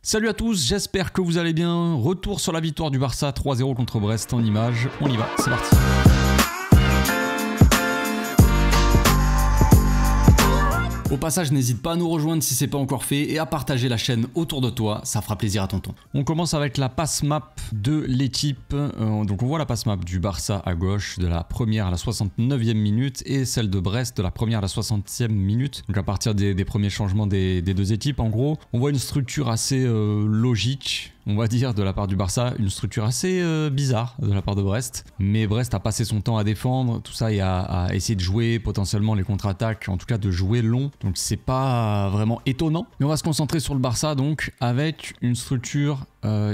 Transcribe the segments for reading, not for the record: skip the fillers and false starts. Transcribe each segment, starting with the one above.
Salut à tous, j'espère que vous allez bien. Retour sur la victoire du Barça 3-0 contre Brest en images. On y va, c'est parti. Au passage, n'hésite pas à nous rejoindre si c'est pas encore fait et à partager la chaîne autour de toi, ça fera plaisir à tonton. On commence avec la passe map de l'équipe. Donc on voit la passe map du Barça à gauche de la première à la 69e minute et celle de Brest de la première à la 60e minute. Donc à partir des premiers changements des deux équipes, en gros, on voit une structure assez logique, on va dire, de la part du Barça, une structure assez bizarre de la part de Brest. Mais Brest a passé son temps à défendre, tout ça, et à essayer de jouer potentiellement les contre-attaques, en tout cas de jouer long. Donc c'est pas vraiment étonnant. Mais on va se concentrer sur le Barça donc, avec une structure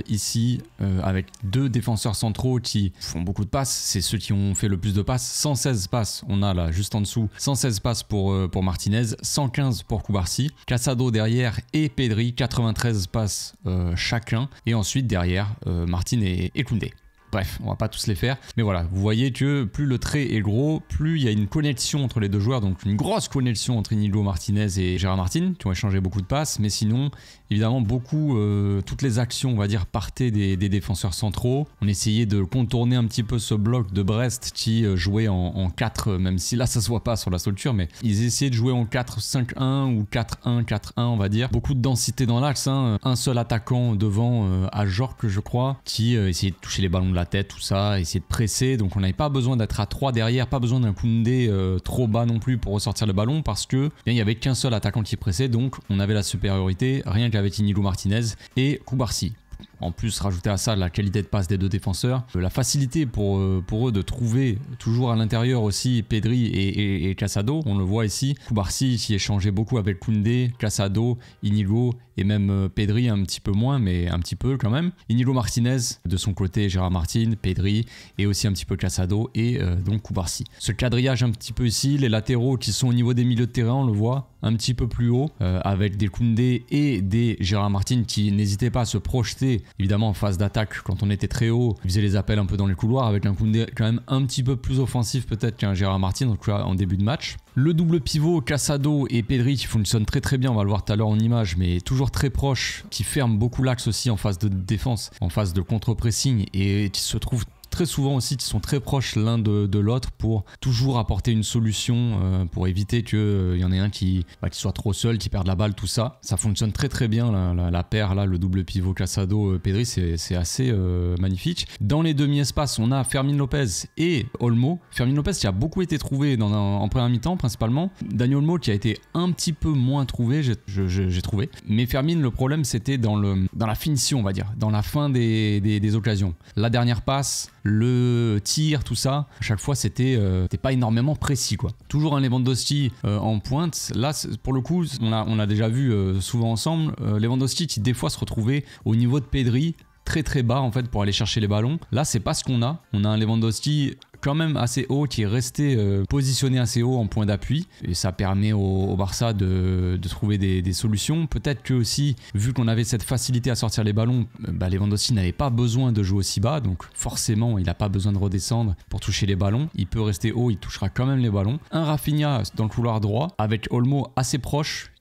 ici, avec deux défenseurs centraux qui font beaucoup de passes. C'est ceux qui ont fait le plus de passes. 116 passes, on a là juste en dessous, 116 passes pour Martinez, 115 pour Cubarsí. Casado derrière et Pedri, 93 passes chacun. Et ensuite derrière, Martin et Koundé. Bref, on va pas tous les faire, mais voilà, vous voyez que plus le trait est gros, plus il y a une connexion entre les deux joueurs, donc une grosse connexion entre Íñigo Martínez et Gérard Martin, qui ont échangé beaucoup de passes, mais sinon, évidemment, toutes les actions, on va dire, partaient des défenseurs centraux. On essayait de contourner un petit peu ce bloc de Brest qui jouait en 4, même si là ça se voit pas sur la structure, mais ils essayaient de jouer en 4-5-1 ou 4-1-4-1, on va dire. Beaucoup de densité dans l'axe, hein. Un seul attaquant devant à Jorque, je crois, qui essayait de toucher les ballons de la tête, tout ça, essayer de presser. Donc on n'avait pas besoin d'être à 3 derrière, pas besoin d'un Koundé trop bas non plus pour ressortir le ballon, parce que il n'y avait qu'un seul attaquant qui pressait, donc on avait la supériorité rien qu'avec Íñigo Martínez et Cubarsí. En plus, rajouter à ça la qualité de passe des deux défenseurs, la facilité pour eux de trouver toujours à l'intérieur aussi Pedri et Casado, on le voit ici. Cubarsí qui échangeait beaucoup avec Koundé, Casado, Íñigo et même Pedri un petit peu moins, mais un petit peu quand même. Íñigo Martínez, de son côté Gérard Martin, Pedri et aussi un petit peu Casado et donc Cubarsí. Ce quadrillage un petit peu ici, les latéraux qui sont au niveau des milieux de terrain, on le voit un petit peu plus haut, avec des Koundé et des Gérard Martin qui n'hésitaient pas à se projeter évidemment en phase d'attaque quand on était très haut. Ils faisaient les appels un peu dans les couloirs avec un Koundé quand même un petit peu plus offensif peut-être qu'un Gérard Martin, donc en début de match. Le double pivot Casado et Pedri qui fonctionne très très bien, on va le voir tout à l'heure en image, mais toujours très proche, qui ferme beaucoup l'axe aussi en phase de défense, en phase de contre-pressing et qui se trouve très souvent aussi, qui sont très proches l'un de l'autre pour toujours apporter une solution pour éviter qu'il y en ait un qui soit trop seul, qui perde la balle, tout ça. Ça fonctionne très très bien, la paire, là, le double pivot Casado-Pedri, c'est assez magnifique. Dans les demi-espaces, on a Fermín López et Olmo. Fermín López qui a beaucoup été trouvé en première mi-temps principalement. Dani Olmo qui a été un petit peu moins trouvé, j'ai trouvé. Mais Fermín, le problème c'était dans la finition, on va dire, dans la fin des occasions. La dernière passe, le tir, tout ça, à chaque fois c'était pas énormément précis quoi. Toujours un Lewandowski en pointe. Là pour le coup on a déjà vu souvent ensemble Lewandowski qui des fois se retrouvait au niveau de Pedri très très bas en fait pour aller chercher les ballons. Là c'est pas ce qu'on a. On a un Lewandowski quand même assez haut, qui est resté positionné assez haut en point d'appui, et ça permet au Barça de trouver des solutions. Peut-être que aussi, vu qu'on avait cette facilité à sortir les ballons, Lewandowski n'avait pas besoin de jouer aussi bas, donc forcément il n'a pas besoin de redescendre pour toucher les ballons. Il peut rester haut, il touchera quand même les ballons. Un Rafinha dans le couloir droit avec Olmo assez proche,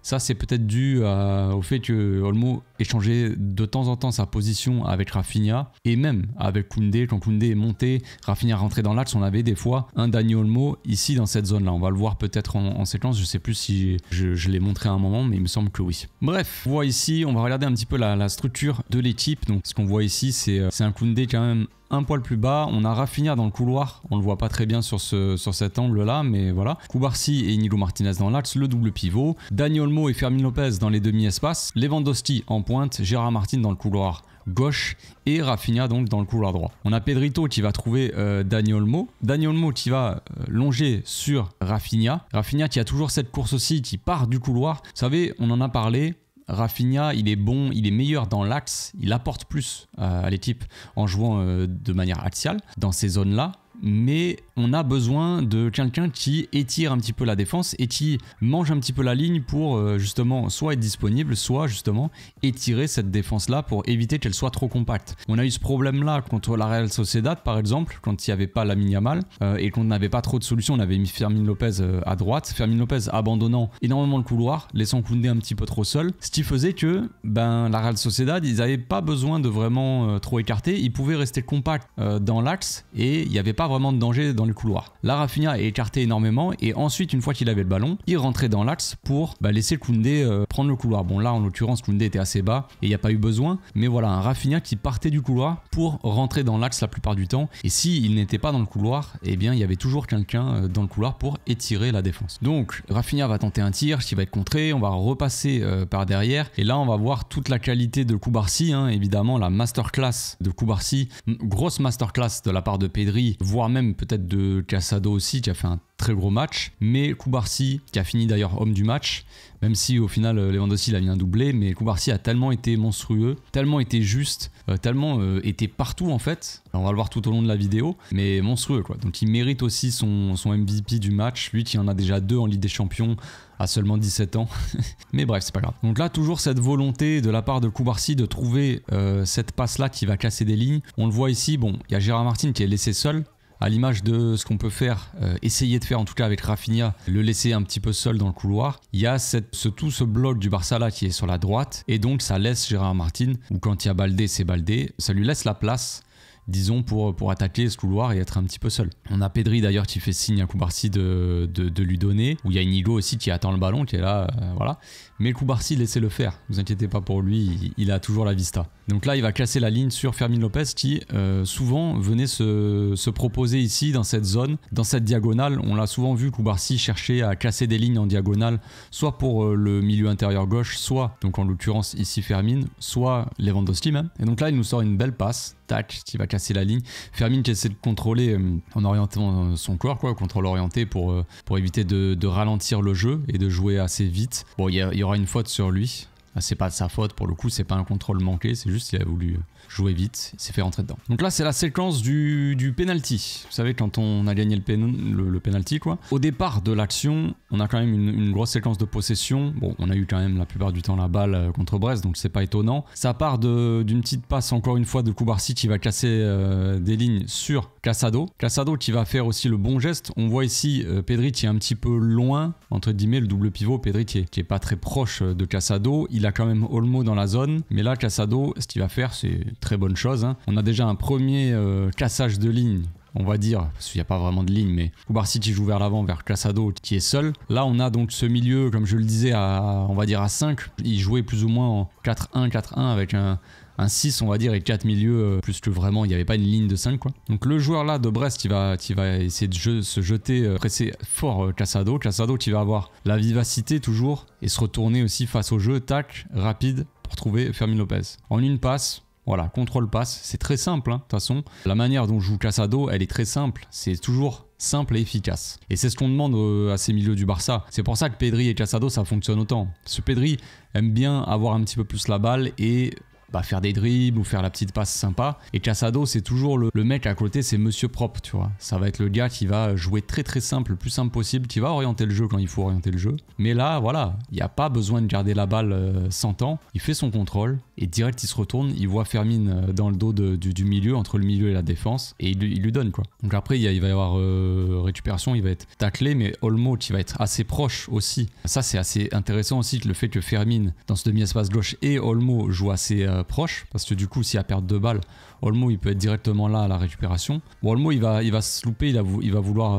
ça c'est peut-être dû au fait que Olmo échangeait de temps en temps sa position avec Rafinha et même avec Koundé. Quand Koundé est monté, Rafinha rentrait dans l'axe, on avait des fois un Dani Olmo ici dans cette zone là. On va le voir peut-être en séquence, je sais plus si je l'ai montré à un moment, mais il me semble que oui. Bref, on voit ici, on va regarder un petit peu la structure de l'équipe. Donc ce qu'on voit ici, c'est un Koundé quand même un poil plus bas. On a Rafinha dans le couloir, on le voit pas très bien sur cet angle là, mais voilà. Cubarsí et Íñigo Martínez dans l'axe, le double pivot, Dani Olmo et Fermín López dans les demi-espaces, Lewandowski en pointe, Gérard Martin dans le couloir gauche et Rafinha donc dans le couloir droit. On a Pedrito qui va trouver Dani Olmo qui va longer sur Rafinha qui a toujours cette course aussi, qui part du couloir. Vous savez, on en a parlé, Rafinha, il est bon, il est meilleur dans l'axe, il apporte plus à l'équipe en jouant de manière axiale dans ces zones-là. mais on a besoin de quelqu'un qui étire un petit peu la défense et qui mange un petit peu la ligne pour justement soit être disponible, soit justement étirer cette défense-là pour éviter qu'elle soit trop compacte. On a eu ce problème-là contre la Real Sociedad par exemple, quand il n'y avait pas Lamine Yamal et qu'on n'avait pas trop de solutions. On avait mis Fermin Lopez à droite, Fermin Lopez abandonnant énormément le couloir, laissant Koundé un petit peu trop seul, ce qui faisait que la Real Sociedad, ils n'avaient pas besoin de vraiment trop écarter, ils pouvaient rester compacts dans l'axe et il n'y avait pas vraiment de danger dans le couloir. Là, Rafinha est écarté énormément et ensuite, une fois qu'il avait le ballon, il rentrait dans l'axe pour laisser Koundé prendre le couloir. Bon, là, en l'occurrence, Koundé était assez bas et il n'y a pas eu besoin, mais voilà, un Rafinha qui partait du couloir pour rentrer dans l'axe la plupart du temps. Et s'il n'était pas dans le couloir, eh bien, il y avait toujours quelqu'un dans le couloir pour étirer la défense. Donc, Rafinha va tenter un tir qui va être contré, on va repasser par derrière et là, on va voir toute la qualité de Koubarsi, hein, évidemment, la masterclass de Koubarsi, grosse masterclass de la part de Pedri, voire même peut-être de Casado aussi, qui a fait un très gros match, mais Koubarsi qui a fini d'ailleurs homme du match, même si au final Lewandowski il a mis un doublé, mais Koubarsi a tellement été monstrueux, tellement été juste, tellement été partout en fait, on va le voir tout au long de la vidéo, mais monstrueux quoi. Donc il mérite aussi son MVP du match, lui qui en a déjà 2 en Ligue des Champions à seulement 17 ans, mais bref c'est pas grave. Donc là toujours cette volonté de la part de Koubarsi de trouver cette passe là qui va casser des lignes, on le voit ici, bon il y a Gérard Martin qui est laissé seul, à l'image de ce qu'on peut faire, essayer de faire en tout cas avec Rafinha, le laisser un petit peu seul dans le couloir. Il y a tout ce bloc du Barça là qui est sur la droite et donc ça laisse Gérard Martin, ou quand il y a Baldé c'est Baldé, ça lui laisse la place, disons, pour attaquer ce couloir et être un petit peu seul. On a Pedri d'ailleurs qui fait signe à Koubarsi de lui donner, où il y a Inigo aussi qui attend le ballon, qui est là, voilà. Mais Koubarsi, laissez-le faire, ne vous inquiétez pas pour lui, il a toujours la vista. Donc là, il va casser la ligne sur Fermin Lopez qui souvent venait se proposer ici dans cette zone, dans cette diagonale. On l'a souvent vu Koubarsi chercher à casser des lignes en diagonale, soit pour le milieu intérieur gauche, soit, donc en l'occurrence ici Fermin, soit Lewandowski même. Et donc là, il nous sort une belle passe, tac, qui va casser la ligne. Fermin qui essaie de contrôler en orientant son corps, quoi, contrôle orienté pour éviter de ralentir le jeu et de jouer assez vite. Bon, il y aura une faute sur lui. C'est pas de sa faute pour le coup, c'est pas un contrôle manqué, c'est juste qu'il a voulu jouer vite, il s'est fait rentrer dedans. Donc là c'est la séquence du penalty. Vous savez quand on a gagné le penalty quoi. Au départ de l'action, on a quand même une grosse séquence de possession. Bon, on a eu quand même la plupart du temps la balle contre Brest, donc c'est pas étonnant. Ça part d'une petite passe encore une fois de Koubarsi qui va casser des lignes sur Casado. Casado qui va faire aussi le bon geste. On voit ici Pedri qui est un petit peu loin, entre guillemets, le double pivot. Pedri qui est pas très proche de Casado. Il a quand même Olmo dans la zone, mais là Casado, ce qu'il va faire, c'est très bonne chose, hein. On a déjà un premier cassage de ligne, on va dire, parce qu'il n'y a pas vraiment de ligne, mais Koubarsi qui joue vers l'avant, vers Casado qui est seul. Là on a donc ce milieu, comme je le disais, on va dire à 5, il jouait plus ou moins en 4-1, 4-1 avec un 6 on va dire et 4 milieux, plus que vraiment il n'y avait pas une ligne de 5 quoi. Donc le joueur là de Brest il va essayer de se jeter, presser fort Casado qui va avoir la vivacité toujours et se retourner aussi face au jeu, tac, rapide pour trouver Fermin Lopez. En une passe, voilà, contrôle passe, c'est très simple de toute façon. La manière dont joue Casado elle est très simple, c'est toujours simple et efficace. Et c'est ce qu'on demande à ces milieux du Barça. C'est pour ça que Pedri et Casado ça fonctionne autant. Ce Pedri aime bien avoir un petit peu plus la balle et faire des dribbles ou faire la petite passe sympa. Et Casado, c'est toujours le mec à côté, c'est monsieur propre, tu vois. Ça va être le gars qui va jouer très très simple, le plus simple possible, qui va orienter le jeu quand il faut orienter le jeu. Mais là, voilà, il n'y a pas besoin de garder la balle 100 ans. Il fait son contrôle et direct il se retourne, il voit Fermin dans le dos du milieu, entre le milieu et la défense, et il lui donne quoi. Donc après, il va y avoir récupération, il va être taclé, mais Olmo qui va être assez proche aussi. Ça, c'est assez intéressant aussi, le fait que Fermin, dans ce demi-espace gauche, et Olmo jouent assez proche, parce que du coup s'il y a perte de balle, Olmo il peut être directement là à la récupération. Bon, Olmo il va se louper, il va vouloir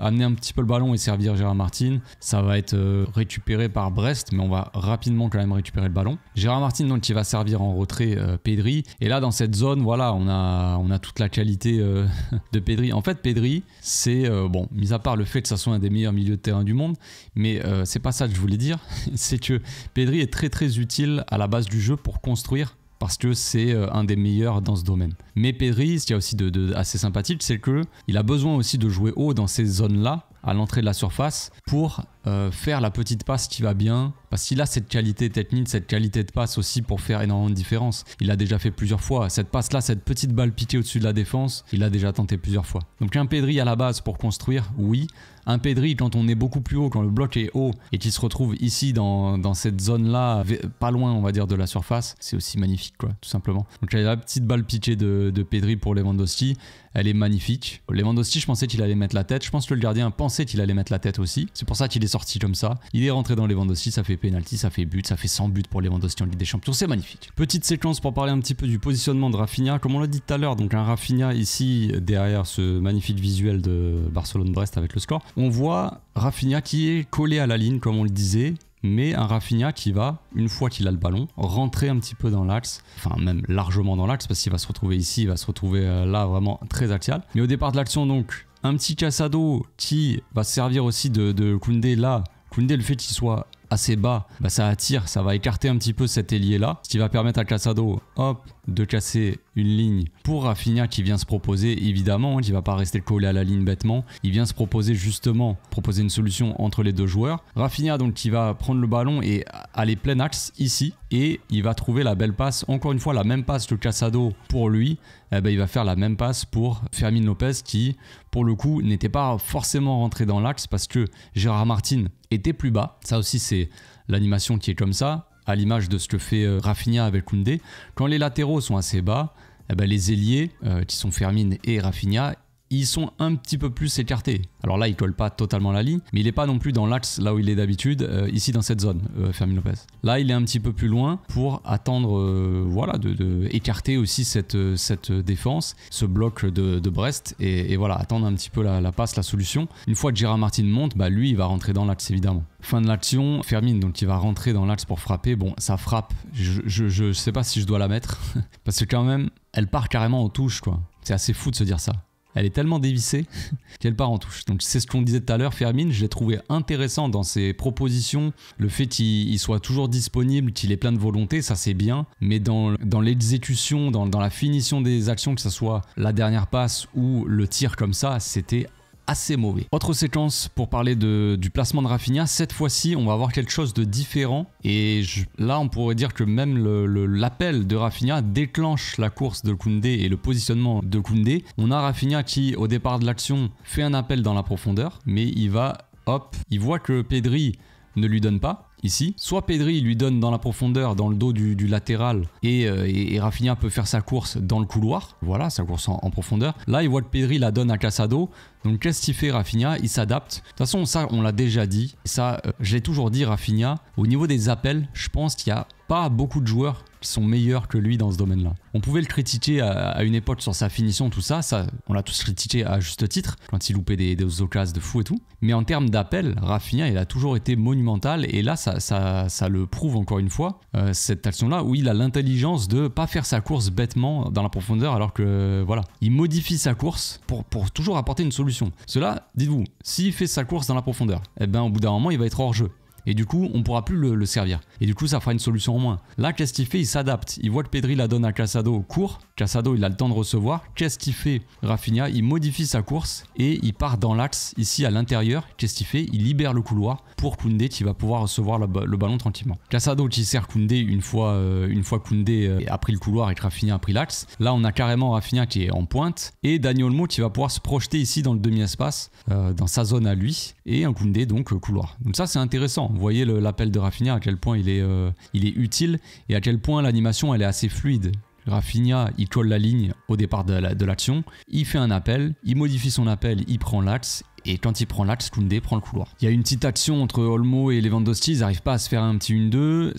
amener un petit peu le ballon et servir Gérard Martin. Ça va être récupéré par Brest, mais on va rapidement quand même récupérer le ballon. Gérard Martin donc il va servir en retrait Pedri, et là dans cette zone voilà on a toute la qualité de Pedri. En fait Pedri c'est bon, mis à part le fait que ça soit un des meilleurs milieux de terrain du monde, mais c'est pas ça que je voulais dire. C'est que Pedri est très très utile à la base du jeu pour construire, parce que c'est un des meilleurs dans ce domaine. Mais Pedri, ce qui est aussi assez sympathique, c'est qu'il a besoin aussi de jouer haut dans ces zones-là, à l'entrée de la surface, pour faire la petite passe qui va bien, parce qu'il a cette qualité technique, cette qualité de passe aussi pour faire énormément de différence. Il l'a déjà fait plusieurs fois. Cette passe-là, cette petite balle piquée au-dessus de la défense, il l'a déjà tenté plusieurs fois. Donc un Pedri à la base pour construire, oui. Un Pedri quand on est beaucoup plus haut, quand le bloc est haut et qu'il se retrouve ici dans cette zone-là, pas loin on va dire de la surface, c'est aussi magnifique quoi, tout simplement. Donc il y a la petite balle piquée de Pedri pour Lewandowski, elle est magnifique. Lewandowski, je pensais qu'il allait mettre la tête, je pense que le gardien pensait qu'il allait mettre la tête aussi. C'est pour ça qu'il est sorti comme ça. Il est rentré dans Lewandowski, ça fait penalty, ça fait but, ça fait 100 buts pour Lewandowski en Ligue des Champions, c'est magnifique. Petite séquence pour parler un petit peu du positionnement de Rafinha, comme on l'a dit tout à l'heure, donc un Rafinha ici derrière ce magnifique visuel de Barcelone-Brest avec le score. On voit Rafinha qui est collé à la ligne comme on le disait, mais un Rafinha qui va, une fois qu'il a le ballon, rentrer un petit peu dans l'axe, enfin même largement dans l'axe parce qu'il va se retrouver ici, il va se retrouver là vraiment très axial. Mais au départ de l'action donc, un petit Casado qui va servir aussi de Koundé là. Koundé, le fait qu'il soit assez bas, bah ça attire, ça va écarter un petit peu cet ailier là, ce qui va permettre à Casado, hop, de casser une ligne pour Rafinha qui vient se proposer, évidemment, qui va pas rester collé à la ligne bêtement, il vient se proposer justement, proposer une solution entre les deux joueurs. Rafinha donc qui va prendre le ballon et aller plein axe ici, et il va trouver la belle passe, encore une fois la même passe que Casado pour lui, eh ben, il va faire la même passe pour Fermin Lopez qui, pour le coup, n'était pas forcément rentré dans l'axe parce que Gérard Martin était plus bas. Ça aussi, c'est l'animation qui est comme ça, à l'image de ce que fait Rafinha avec Koundé. Quand les latéraux sont assez bas, eh ben, les ailiers, qui sont Fermin et Rafinha, ils sont un petit peu plus écartés. Alors là, il colle pas totalement la ligne, mais il n'est pas non plus dans l'axe là où il est d'habitude, ici dans cette zone, Fermin Lopez. Là, il est un petit peu plus loin pour attendre, voilà, de écarter aussi cette défense, ce bloc de Brest, et voilà, attendre un petit peu la passe, la solution. Une fois que Gérard Martin monte, bah lui, il va rentrer dans l'axe évidemment. Fin de l'action, Fermin, donc il va rentrer dans l'axe pour frapper. Bon, ça frappe, je sais pas si je dois la mettre, parce que quand même, elle part carrément en touche, quoi. C'est assez fou de se dire ça. Elle est tellement dévissée qu'elle part en touche. Donc c'est ce qu'on disait tout à l'heure, Fermin, je l'ai trouvé intéressant dans ses propositions. Le fait qu'il soit toujours disponible, qu'il ait plein de volonté, ça c'est bien. Mais dans l'exécution, dans la finition des actions, que ce soit la dernière passe ou le tir comme ça, c'était assez mauvais. Autre séquence pour parler du placement de Rafinha, cette fois-ci on va avoir quelque chose de différent et là on pourrait dire que même l'appel de Rafinha déclenche la course de Koundé et le positionnement de Koundé. On a Rafinha qui au départ de l'action fait un appel dans la profondeur, mais il va, hop, il voit que Pedri ne lui donne pas. Ici, soit Pedri lui donne dans la profondeur, dans le dos du latéral, et Rafinha peut faire sa course dans le couloir, voilà, sa course en profondeur. Là, il voit que Pedri la donne à Casado, donc qu'est-ce qu'il fait Rafinha? Il s'adapte. De toute façon, ça, on l'a déjà dit, ça, je l'ai toujours dit, Rafinha, au niveau des appels, je pense qu'il n'y a pas beaucoup de joueurs qui sont meilleurs que lui dans ce domaine-là. On pouvait le critiquer à une époque sur sa finition, tout ça, on l'a tous critiqué à juste titre, quand il loupait des occasions de fou et tout. Mais en termes d'appel, Rafinha, il a toujours été monumental, et là, ça le prouve encore une fois, cette action-là, où il a l'intelligence de pas faire sa course bêtement dans la profondeur, alors que, voilà, il modifie sa course pour toujours apporter une solution. Cela, dites-vous, s'il fait sa course dans la profondeur, eh ben, au bout d'un moment, il va être hors jeu. Et du coup, on ne pourra plus le servir. Et du coup, ça fera une solution en moins. Là, qu'est-ce qu'il fait? Il s'adapte. Il voit que Pedri la donne à Casado court. Casado, il a le temps de recevoir. Qu'est-ce qu'il fait Rafinha? Il modifie sa course et il part dans l'axe, ici à l'intérieur. Qu'est-ce qu'il fait? Il libère le couloir pour Koundé qui va pouvoir recevoir le ballon tranquillement. Casado qui sert Koundé une fois Koundé a pris le couloir et que Rafinha a pris l'axe. Là, on a carrément Rafinha qui est en pointe et Dani Olmo qui va pouvoir se projeter ici dans le demi-espace, dans sa zone à lui, et un Koundé donc couloir. Donc ça, c'est intéressant. Vous voyez l'appel de Rafinha, à quel point il est utile et à quel point l'animation elle est assez fluide. Rafinha, il colle la ligne au départ de l'action, il fait un appel, il modifie son appel, il prend l'axe, et quand il prend l'axe, Koundé prend le couloir. Il y a une petite action entre Olmo et Lewandowski, ils n'arrivent pas à se faire un petit 1-2,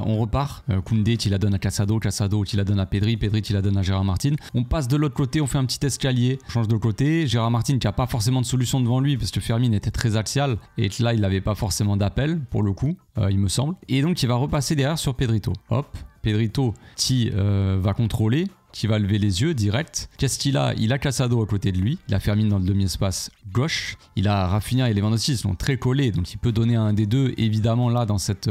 on repart. Koundé qui la donne à Casado, Casado qui la donne à Pedri, Pedri qui la donne à Gérard Martin. On passe de l'autre côté, on fait un petit escalier, on change de côté. Gérard Martin qui n'a pas forcément de solution devant lui parce que Fermin était très axial et que là il n'avait pas forcément d'appel pour le coup, il me semble. Et donc il va repasser derrière sur Pedrito. Hop, Pedrito qui va contrôler. qui va lever les yeux direct. Qu'est-ce qu'il a? Il a Casado à côté de lui. Il a Fermin dans le demi-espace gauche. Il a Rafinha et Lewandowski, ils sont très collés, donc il peut donner un des deux, évidemment, là, dans cet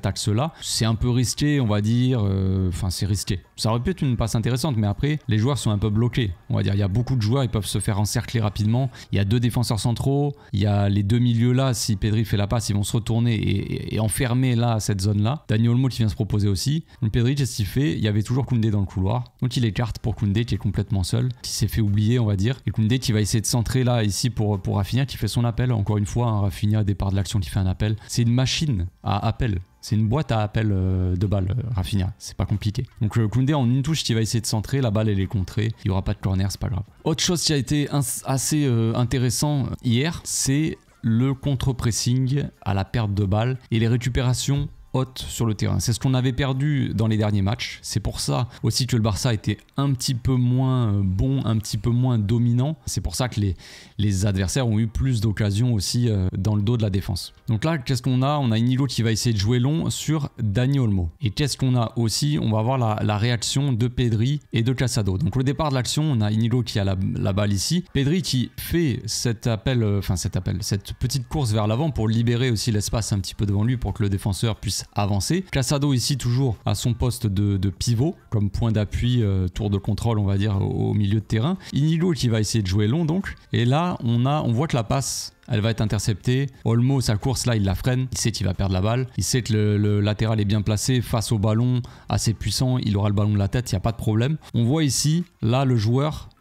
axe-là. C'est un peu risqué, on va dire. Enfin, c'est risqué. Ça aurait pu être une passe intéressante, mais après, les joueurs sont un peu bloqués. On va dire, il y a beaucoup de joueurs, ils peuvent se faire encercler rapidement. Il y a 2 défenseurs centraux. Il y a les 2 milieux là. Si Pedri fait la passe, ils vont se retourner et enfermer là, cette zone-là. Dani Olmo qui vient se proposer aussi. Donc Pedri, qu'est-ce qu'il fait? Il y avait toujours Koundé dans le couloir. Donc il écarte pour Koundé qui est complètement seul, qui s'est fait oublier, on va dire. Et Koundé qui va essayer de centrer là, ici, pour Rafinha qui fait son appel. Encore une fois, Rafinha, départ de l'action, qui fait un appel. C'est une machine à appel. C'est une boîte à appel de balle, Rafinha. C'est pas compliqué. Donc Koundé en une touche qui va essayer de centrer. La balle, elle est contrée. Il n'y aura pas de corner, c'est pas grave. Autre chose qui a été assez intéressant hier, c'est le contre-pressing à la perte de balle et les récupérations haute sur le terrain. C'est ce qu'on avait perdu dans les derniers matchs. C'est pour ça aussi que le Barça était un petit peu moins bon, un petit peu moins dominant. C'est pour ça que les adversaires ont eu plus d'occasions aussi dans le dos de la défense. Donc là, qu'est-ce qu'on a? On a Inigo qui va essayer de jouer long sur Dani Olmo. Et qu'est-ce qu'on a aussi? On va voir la réaction de Pedri et de Casado. Donc au départ de l'action, on a Inigo qui a la balle ici. Pedri qui fait cette petite course vers l'avant pour libérer aussi l'espace un petit peu devant lui pour que le défenseur puisse avancer. Casado ici toujours à son poste de pivot comme point d'appui, tour de contrôle on va dire au milieu de terrain. Inigo qui va essayer de jouer long donc. Et là on voit que la passe elle va être interceptée. Olmo, sa course là, il la freine. Il sait qu'il va perdre la balle. Il sait que le latéral est bien placé face au ballon, assez puissant. Il aura le ballon de la tête, il n'y a pas de problème. On voit ici, là,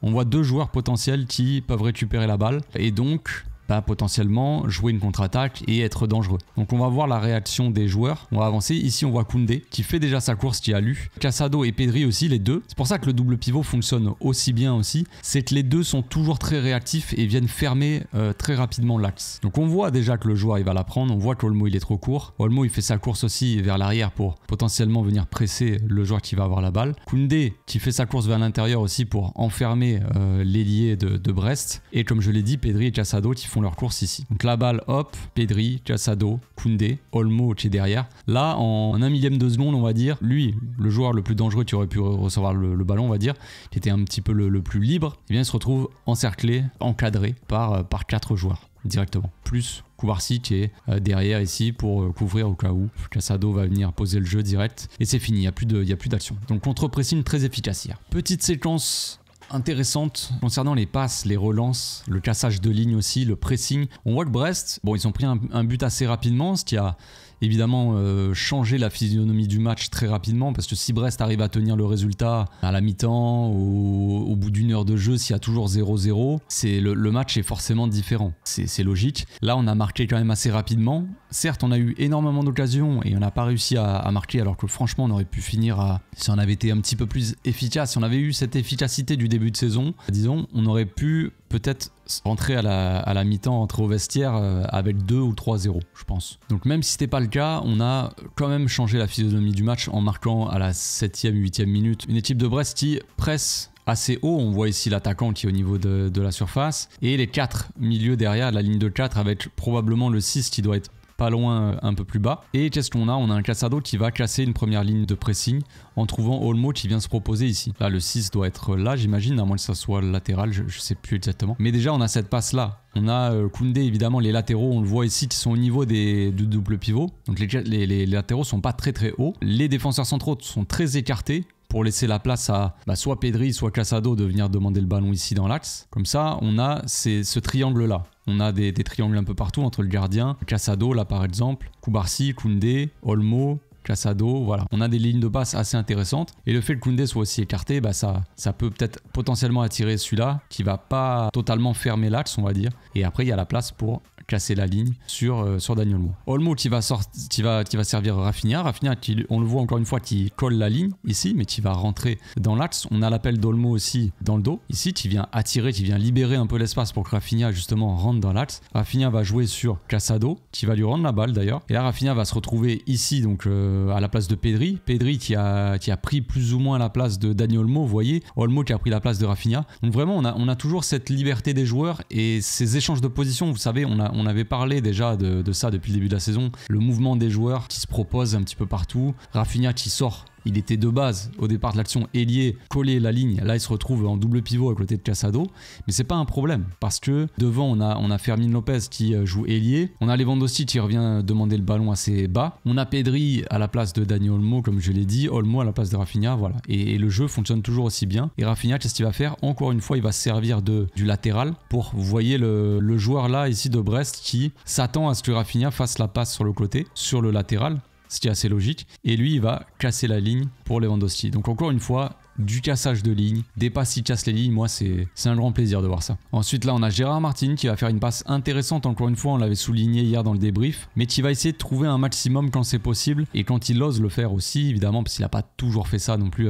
on voit 2 joueurs potentiels qui peuvent récupérer la balle. Et donc, potentiellement jouer une contre-attaque et être dangereux. Donc on va voir la réaction des joueurs. On va avancer. Ici on voit Koundé qui fait déjà sa course, qui a lu. Casado et Pedri aussi, les deux. C'est pour ça que le double pivot fonctionne aussi bien aussi. C'est que les deux sont toujours très réactifs et viennent fermer très rapidement l'axe. Donc on voit déjà que le joueur il va la prendre. On voit qu'Olmo il est trop court. Olmo il fait sa course aussi vers l'arrière pour potentiellement venir presser le joueur qui va avoir la balle. Koundé qui fait sa course vers l'intérieur aussi pour enfermer l'ailier de Brest. Et comme je l'ai dit, Pedri et Casado qui font leur course ici. Donc la balle, hop, Pedri, Casado, Koundé, Olmo qui est derrière. Là, en 1 millième de seconde, on va dire, lui, le joueur le plus dangereux qui aurait pu recevoir le ballon, on va dire, qui était un petit peu le plus libre, et bien il se retrouve encerclé, encadré par 4 joueurs directement. Plus Koubarsi qui est derrière ici pour couvrir au cas où. Casado va venir poser le jeu direct. Et c'est fini, il n'y a plus d'action. Donc contre-pressing très efficace hier. Petite séquence intéressante concernant les passes, les relances, le cassage de ligne aussi, le pressing. On voit que Brest, bon, ils ont pris un but assez rapidement, ce qui a évidemment changé la physionomie du match très rapidement, parce que si Brest arrive à tenir le résultat à la mi-temps, au bout d'1 heure de jeu, s'il y a toujours 0-0, le match est forcément différent. C'est logique. Là, on a marqué quand même assez rapidement. Certes, on a eu énormément d'occasions et on n'a pas réussi à marquer, alors que franchement, on aurait pu finir si on avait été un petit peu plus efficace, si on avait eu cette efficacité du début de saison, disons, on aurait pu peut-être rentrer à la mi-temps, entrer au vestiaire avec 2 ou 3-0, je pense. Donc même si c'était pas le cas, on a quand même changé la physionomie du match en marquant à la 7e, 8e minute une équipe de Brest qui presse assez haut. On voit ici l'attaquant qui est au niveau de la surface et les 4 milieux derrière, la ligne de 4 avec probablement le 6 qui doit être pas loin, un peu plus bas. Et qu'est-ce qu'on a? On a un Casado qui va casser une première ligne de pressing en trouvant Olmo qui vient se proposer ici. Là, le 6 doit être là, j'imagine, à moins que ça soit latéral, je sais plus exactement. Mais déjà, on a cette passe-là. On a Koundé, évidemment, les latéraux, on le voit ici, qui sont au niveau du double pivot. Donc les latéraux sont pas très très hauts. Les défenseurs centraux sont très écartés pour laisser la place à soit Pedri, soit Casado de venir demander le ballon ici dans l'axe. Comme ça, on a ce triangle-là. On a des triangles un peu partout entre le gardien, Casado là par exemple, Koubarsi, Koundé, Olmo, Casado, voilà. On a des lignes de passe assez intéressantes. Et le fait que Koundé soit aussi écarté, ça peut peut-être potentiellement attirer celui-là qui va pas totalement fermer l'axe, on va dire. Et après, il y a la place pour casser la ligne sur Dani Olmo. Olmo qui va servir Rafinha. Rafinha, on le voit encore une fois, qui colle la ligne ici, mais qui va rentrer dans l'axe. On a l'appel d'Olmo aussi dans le dos, ici, qui vient attirer, qui vient libérer un peu l'espace pour que Rafinha justement rentre dans l'axe. Rafinha va jouer sur Casado, qui va lui rendre la balle d'ailleurs. Et là, Rafinha va se retrouver ici, donc à la place de Pedri. Pedri qui a pris plus ou moins la place de Dani Olmo, vous voyez. Olmo qui a pris la place de Rafinha. Donc vraiment, on a toujours cette liberté des joueurs et ces échanges de position. Vous savez, on avait parlé déjà de ça depuis le début de la saison. Le mouvement des joueurs qui se proposent un petit peu partout. Rafinha qui sort il était de base au départ de l'action ailier, collé la ligne, là il se retrouve en double pivot à côté de Casado, mais c'est pas un problème parce que devant on a Fermin Lopez qui joue ailier, on a Lewandowski qui revient demander le ballon assez bas, on a Pedri à la place de Dani Olmo comme je l'ai dit, Olmo à la place de Rafinha, voilà, et le jeu fonctionne toujours aussi bien. Et Rafinha, qu'est-ce qu'il va faire? Encore une fois, il va se servir du latéral pour, vous voyez le joueur là ici de Brest qui s'attend à ce que Rafinha fasse la passe sur le côté, sur le latéral, ce qui est assez logique, et lui il va casser la ligne pour Lewandowski. Donc encore une fois, du cassage de ligne, des passes qui cassent les lignes, moi c'est un grand plaisir de voir ça. Ensuite là on a Gérard Martin qui va faire une passe intéressante, encore une fois on l'avait souligné hier dans le débrief, mais qui va essayer de trouver un maximum quand c'est possible et quand il ose le faire aussi évidemment, parce qu'il n'a pas toujours fait ça non plus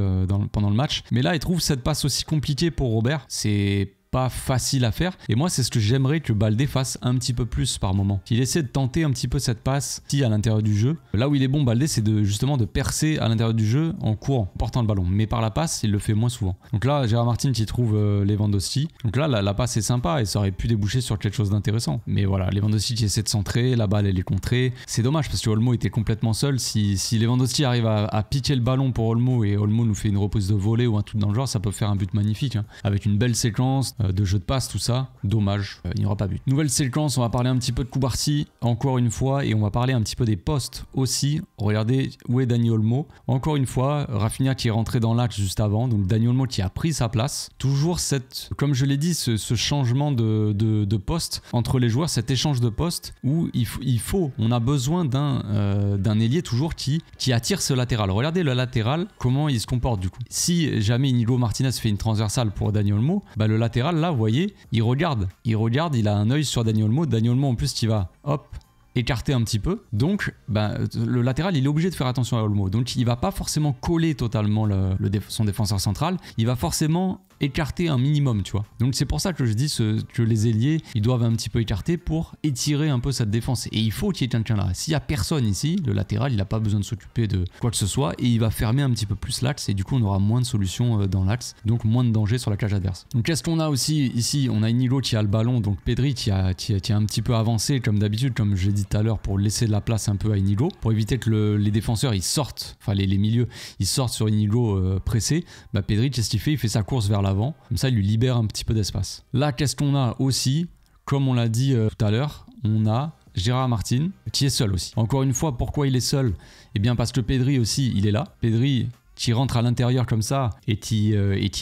pendant le match, mais là il trouve cette passe aussi compliquée pour Robert, c'est pas facile à faire, et moi c'est ce que j'aimerais que Baldé fasse un petit peu plus par moment, qu'il essaie de tenter un petit peu cette passe à l'intérieur du jeu. Là où il est bon Baldé, c'est justement de percer à l'intérieur du jeu en courant, en portant le ballon, mais par la passe il le fait moins souvent. Donc là Gérard Martin qui trouve Lewandowski, donc là la passe est sympa et ça aurait pu déboucher sur quelque chose d'intéressant, mais voilà, Lewandowski qui essaie de centrer, la balle elle est contrée, c'est dommage parce que Olmo était complètement seul. Si Lewandowski arrive à piquer le ballon pour Olmo et Olmo nous fait une reprise de volée ou un truc dans le genre, ça peut faire un but magnifique, hein, avec une belle séquence de jeu de passe, tout ça, dommage, il n'y aura pas but. Nouvelle séquence, on va parler un petit peu de Koubarsi encore une fois, et on va parler un petit peu des postes aussi. Regardez où est Dani Olmo, encore une fois, Rafinha qui est rentré dans l'axe juste avant, donc Dani Olmo qui a pris sa place. Toujours comme je l'ai dit, ce changement de poste entre les joueurs, cet échange de poste où on a besoin d'un ailier toujours qui attire ce latéral. Regardez le latéral, comment il se comporte du coup. Si jamais Inigo Martinez fait une transversale pour Dani Olmo, bah le latéral là, vous voyez, il regarde, il a un œil sur Dani Olmo. Dani Olmo en plus qui va, hop, écarter un petit peu, donc le latéral il est obligé de faire attention à Olmo, donc il va pas forcément coller totalement son défenseur central, il va forcément écarter un minimum, tu vois. Donc c'est pour ça que je dis que les ailiers ils doivent un petit peu écarter pour étirer un peu cette défense, et il faut qu'il y ait quelqu'un là. S'il y a personne ici, le latéral il a pas besoin de s'occuper de quoi que ce soit, et il va fermer un petit peu plus l'axe, et du coup on aura moins de solutions dans l'axe, donc moins de danger sur la cage adverse. Donc qu'est-ce qu'on a aussi ici? On a Inigo qui a le ballon, donc Pedri qui a un petit peu avancé comme d'habitude, comme j'ai dit tout à l'heure, pour laisser de la place un peu à Inigo, pour éviter que les défenseurs ils sortent, enfin les milieux ils sortent sur Inigo pressé. Pedri, qu'est-ce qu'il fait? Il fait sa course vers l'avant, comme ça il lui libère un petit peu d'espace. Là qu'est-ce qu'on a aussi? Comme on l'a dit tout à l'heure, on a Gérard Martin qui est seul aussi. Encore une fois, pourquoi il est seul? Eh bien parce que Pedri aussi il est là. Pedri qui rentre à l'intérieur comme ça et qui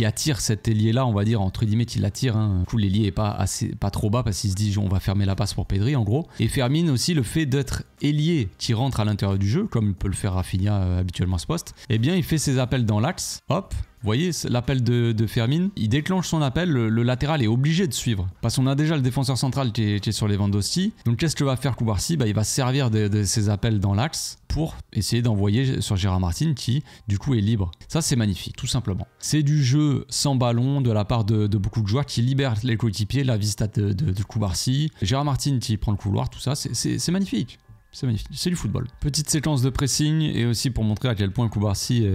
attire cet ailier là, on va dire entre guillemets, qui l'attire, hein. Du coup l'ailier est pas trop bas parce qu'il se dit on va fermer la passe pour Pedri en gros. Et Fermin aussi, le fait d'être ailier qui rentre à l'intérieur du jeu comme peut le faire Rafinha habituellement à ce poste, eh bien il fait ses appels dans l'axe, hop. Vous voyez l'appel de Fermin, il déclenche son appel, le latéral est obligé de suivre. Parce qu'on a déjà le défenseur central qui est sur Lewandowski. Donc qu'est-ce que va faire Koubarsi? Il va se servir de ses appels dans l'axe pour essayer d'envoyer sur Gérard Martin qui du coup est libre. Ça c'est magnifique, tout simplement. C'est du jeu sans ballon de la part de beaucoup de joueurs qui libèrent les coéquipiers, la vista de Koubarsi. Gérard Martin qui prend le couloir, tout ça, c'est magnifique. C'est magnifique, c'est du football. Petite séquence de pressing et aussi pour montrer à quel point Koubarsi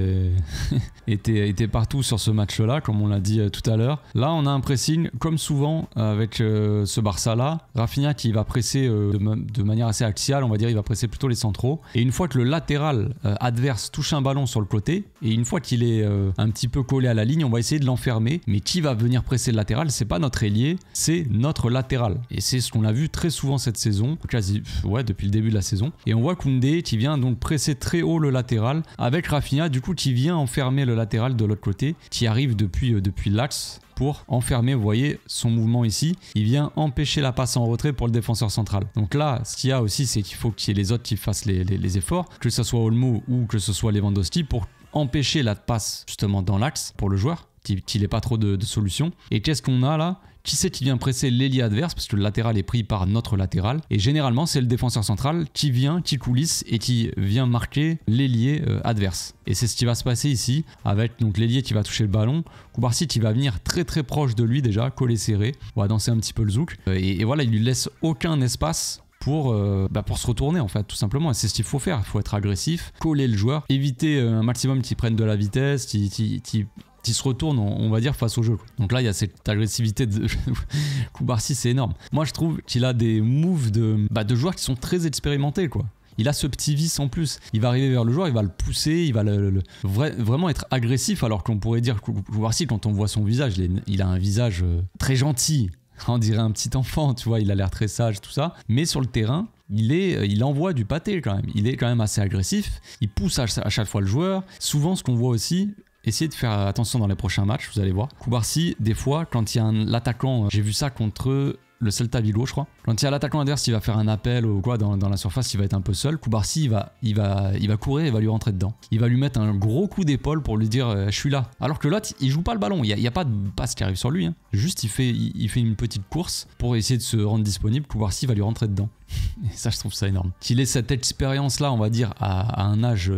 était partout sur ce match-là, comme on l'a dit tout à l'heure. Là, on a un pressing, comme souvent avec ce Barça-là. Rafinha qui va presser de manière assez axiale, on va dire, il va presser plutôt les centraux. Et une fois que le latéral adverse touche un ballon sur le côté, et une fois qu'il est un petit peu collé à la ligne, on va essayer de l'enfermer. Mais qui va venir presser le latéral? C'est pas notre ailier, c'est notre latéral. Et c'est ce qu'on a vu très souvent cette saison, depuis le début de la saison. Et on voit Koundé qui vient donc presser très haut le latéral avec Rafinha du coup qui vient enfermer le latéral de l'autre côté, qui arrive depuis l'axe pour enfermer, vous voyez son mouvement ici, il vient empêcher la passe en retrait pour le défenseur central. Donc là ce qu'il y a aussi, c'est qu'il faut qu'il y ait les autres qui fassent les efforts, que ce soit Olmo ou que ce soit Lewandowski, pour empêcher la passe justement dans l'axe pour le joueur, qu'il n'ait pas trop de solutions. Et qu'est-ce qu'on a là? Qui c'est qui vient presser l'ailier adverse, parce que le latéral est pris par notre latéral, et généralement c'est le défenseur central qui coulisse et qui vient marquer l'ailier adverse. Et c'est ce qui va se passer ici avec donc l'ailier qui va toucher le ballon, Koubarsi qui va venir très très proche de lui déjà, collé serré, on va danser un petit peu le zouk, et voilà, il lui laisse aucun espace pour se retourner en fait, tout simplement. Et c'est ce qu'il faut faire, il faut être agressif, coller le joueur, éviter un maximum qu'il prenne de la vitesse, qui se retourne, on va dire, face au jeu. Donc là, il y a cette agressivité de Koubarsi, c'est énorme. Moi, je trouve qu'il a des moves de joueurs qui sont très expérimentés, quoi. il a ce petit vice en plus. Il va arriver vers le joueur, il va le pousser, il va vraiment être agressif, alors qu'on pourrait dire que Koubarsi, quand on voit son visage, il a un visage très gentil. On dirait un petit enfant, tu vois, il a l'air très sage, tout ça. Mais sur le terrain, il envoie du pâté quand même. Il est quand même assez agressif. Il pousse à chaque fois le joueur. Souvent, ce qu'on voit aussi, essayez de faire attention dans les prochains matchs, vous allez voir. Koubarsi, des fois, quand il y a l'attaquant, j'ai vu ça contre le Celta Vigo, je crois. Quand il y a l'attaquant adverse, il va faire un appel ou quoi dans la surface, il va être un peu seul. Koubarsi, il va courir et va lui rentrer dedans. Il va lui mettre un gros coup d'épaule pour lui dire je suis là. Alors que l'autre, il joue pas le ballon. Il y a pas de passe qui arrive sur lui. Hein. Juste, il fait une petite course pour essayer de se rendre disponible. Koubarsi va lui rentrer dedans. Et ça, je trouve ça énorme. Qu'il ait cette expérience-là, on va dire, à un âge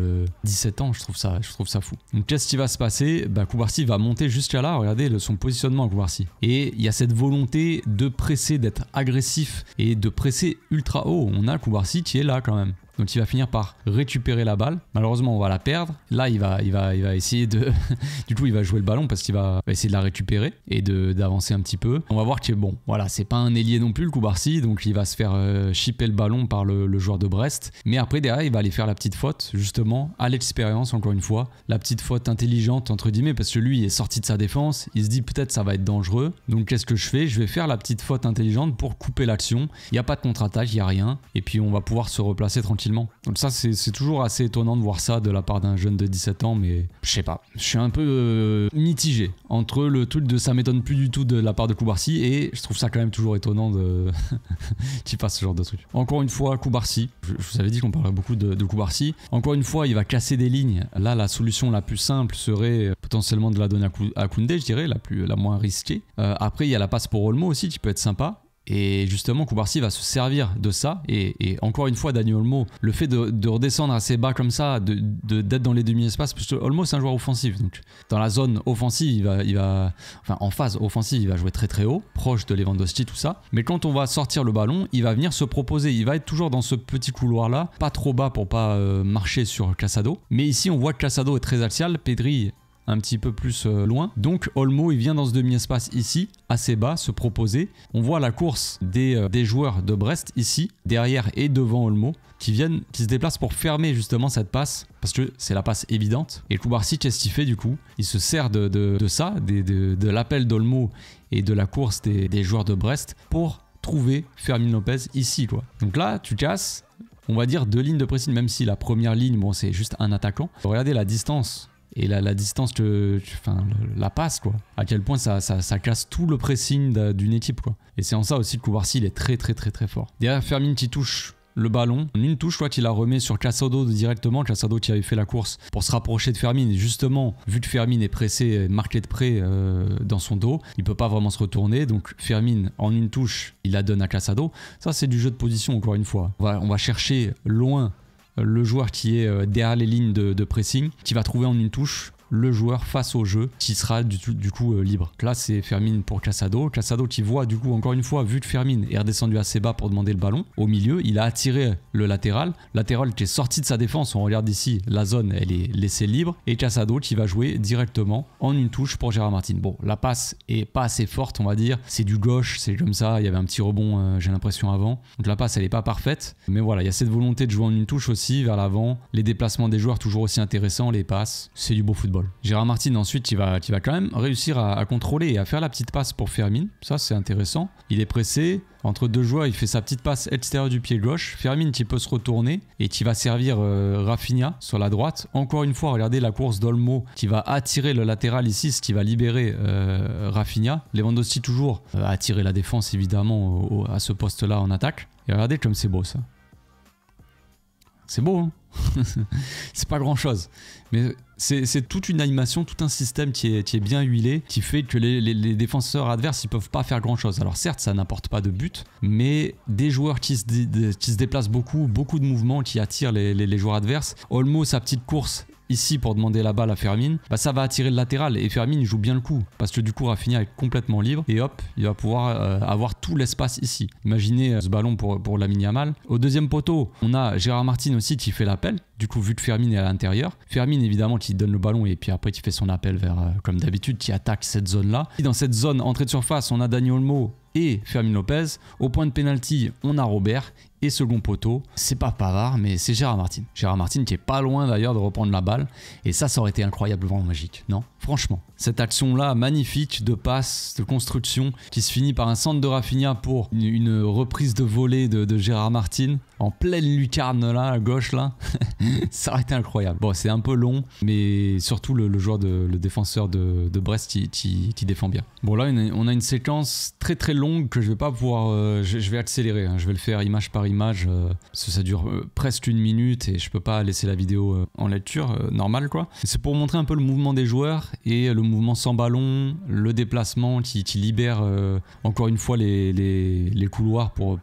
17 ans, je trouve ça fou. Donc, qu'est-ce qui va se passer? Koubarsi va monter jusqu'à là. Regardez son positionnement à Koubarsi. Et il y a cette volonté de presser, d'être agressif et de presser ultra haut. On a Koubarsi qui est là quand même. Donc il va finir par récupérer la balle. Malheureusement, on va la perdre. Là, il va essayer de... du coup, il va jouer le ballon parce qu'il va essayer de la récupérer et d'avancer un petit peu. On va voir que bon, voilà, c'est pas un ailier non plus, le Koubarsi. Donc il va se faire chipper le ballon par le joueur de Brest. Mais après, derrière, il va aller faire la petite faute, justement, à l'expérience, encore une fois. La petite faute intelligente, entre guillemets, parce que lui, il est sorti de sa défense. Il se dit peut-être ça va être dangereux. Donc qu'est-ce que je fais? Je vais faire la petite faute intelligente pour couper l'action. Il n'y a pas de contre-attaque, il n'y a rien. Et puis on va pouvoir se replacer tranquillement. Donc ça, c'est toujours assez étonnant de voir ça de la part d'un jeune de 17 ans, mais je sais pas. Je suis un peu mitigé entre le truc de ça m'étonne plus du tout de la part de Koubarsi et je trouve ça quand même toujours étonnant qu'il fasse ce genre de truc. Encore une fois, Koubarsi, je vous avais dit qu'on parlerait beaucoup de Koubarsi. Encore une fois, il va casser des lignes. Là, la solution la plus simple serait potentiellement de la donner à Koundé, je dirais, la moins risquée. Après, il y a la passe pour Olmo aussi qui peut être sympa. Et justement, Koubarsi va se servir de ça. Et encore une fois, Dani Olmo, le fait de redescendre assez bas comme ça, d'être dans les demi-espaces, parce que Olmo, c'est un joueur offensif. Donc, dans la zone offensive, enfin, en phase offensive, il va jouer très très haut, proche de Lewandowski, tout ça. Mais quand on va sortir le ballon, il va venir se proposer. Il va être toujours dans ce petit couloir-là, pas trop bas pour pas marcher sur Casado. Mais ici, on voit que Casado est très axial. Pedri un petit peu plus loin. Donc Olmo, il vient dans ce demi-espace ici, assez bas, se proposer. On voit la course des joueurs de Brest ici, derrière et devant Olmo, qui se déplacent pour fermer justement cette passe, parce que c'est la passe évidente. Et Koubarsi, qu'est-ce qu'il fait du coup? Il se sert de ça, de l'appel d'Olmo et de la course des joueurs de Brest pour trouver Fermin Lopez ici, quoi. Donc là, tu casses, on va dire, 2 lignes de pressing, même si la première ligne, bon, c'est juste un attaquant. Regardez la distance. Et la distance, la passe, quoi. À quel point ça casse tout le pressing d'une équipe, quoi. Et c'est en ça aussi que Koubarsi, il est très très très très fort. Derrière, Fermin qui touche le ballon. En une touche, je crois qu'il la remet sur Casado directement. Casado qui avait fait la course pour se rapprocher de Fermin. Et justement, vu que Fermin est pressé, marqué de près dans son dos, il peut pas vraiment se retourner. Donc Fermin, en une touche, il la donne à Casado. Ça, c'est du jeu de position, encore une fois. On va chercher loin le joueur qui est derrière les lignes de pressing, qui va trouver en une touche le joueur face au jeu qui sera du coup libre. Là, c'est Fermin pour Casado. Casado qui voit du coup, encore une fois, vu que Fermin est redescendu assez bas pour demander le ballon, au milieu, il a attiré le latéral. Latéral qui est sorti de sa défense. On regarde ici, la zone, elle est laissée libre. Et Casado qui va jouer directement en une touche pour Gérard Martin. Bon, la passe est pas assez forte, on va dire. C'est du gauche, c'est comme ça. Il y avait un petit rebond, j'ai l'impression, avant. Donc la passe, elle est pas parfaite. Mais voilà, il y a cette volonté de jouer en une touche aussi, vers l'avant. Les déplacements des joueurs, toujours aussi intéressants. Les passes, c'est du beau football. Gérard Martin ensuite il va quand même réussir à contrôler et à faire la petite passe pour Fermin. Ça c'est intéressant. Il est pressé. Entre deux joueurs, il fait sa petite passe extérieure du pied gauche. Fermin qui peut se retourner et qui va servir Rafinha sur la droite. Encore une fois, regardez la course d'Olmo qui va attirer le latéral ici, ce qui va libérer Rafinha. Lewandowski toujours a attiré la défense évidemment à ce poste-là en attaque. Et regardez comme c'est beau ça. C'est beau, hein. C'est pas grand chose, mais c'est toute une animation, tout un système qui est bien huilé, qui fait que les défenseurs adverses ils peuvent pas faire grand chose. Alors certes ça n'apporte pas de but, mais des joueurs qui se déplacent beaucoup de mouvements qui attirent les joueurs adverses. Olmo, sa petite course ici pour demander la balle à Fermin, ça va attirer le latéral et Fermin joue bien le coup parce que du coup Rafinha est complètement libre et hop il va pouvoir avoir tout l'espace ici. Imaginez ce ballon pour Lamine Yamal. Au deuxième poteau on a Gérard Martin aussi qui fait l'appel, du coup vu que Fermin est à l'intérieur, Fermin évidemment qui donne le ballon et puis après qui fait son appel vers comme d'habitude qui attaque cette zone là. Dans cette zone entrée de surface on a Dani Olmo et Fermin Lopez. Au point de pénalty, on a Robert et second poteau. C'est pas Pavard, mais c'est Gérard Martin. Gérard Martin qui est pas loin d'ailleurs de reprendre la balle. Et ça aurait été incroyablement magique, non? Franchement, cette action-là, magnifique de passe, de construction, qui se finit par un centre de Rafinha pour une reprise de volée de Gérard Martin, en pleine lucarne là, à gauche là, ça aurait été incroyable. Bon, c'est un peu long, mais surtout le joueur, le défenseur de Brest qui défend bien. Bon là, on a une séquence très très longue que je vais pas pouvoir, je vais accélérer, hein, je vais le faire image par image, parce que ça dure presque 1 minute et je peux pas laisser la vidéo en lecture, normal quoi. C'est pour montrer un peu le mouvement des joueurs et le mouvement sans ballon, le déplacement qui libère encore une fois les couloirs pour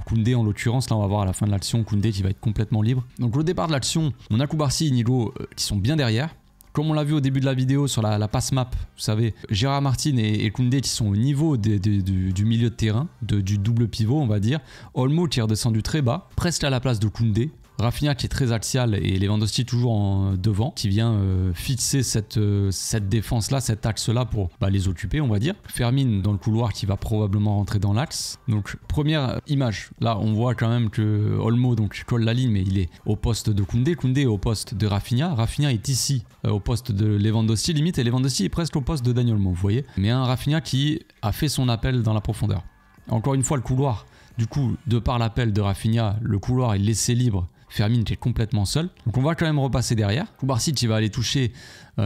Koundé en l'occurrence. Là on va voir à la fin de l'action Koundé qui va être complètement libre. Donc au départ de l'action, on a Koubarsi et Inigo qui sont bien derrière. Comme on l'a vu au début de la vidéo sur la passe map, vous savez, Gérard Martin et Koundé qui sont au niveau du milieu de terrain, du double pivot on va dire. Olmo qui est redescendu très bas, presque à la place de Koundé. Rafinha qui est très axial et Lewandowski toujours devant, qui vient fixer cette défense-là, cet axe-là pour les occuper, on va dire. Fermin dans le couloir qui va probablement rentrer dans l'axe. Donc première image, là on voit quand même que Olmo donc colle la ligne, mais il est au poste de Koundé. Koundé est au poste de Rafinha. Rafinha est ici au poste de Lewandowski limite, et Lewandowski est presque au poste de Dani Olmo, vous voyez. Mais un Rafinha qui a fait son appel dans la profondeur. Encore une fois le couloir, du coup de par l'appel de Rafinha, le couloir est laissé libre. Fermin qui est complètement seul. Donc on va quand même repasser derrière. Koubarsi qui va aller toucher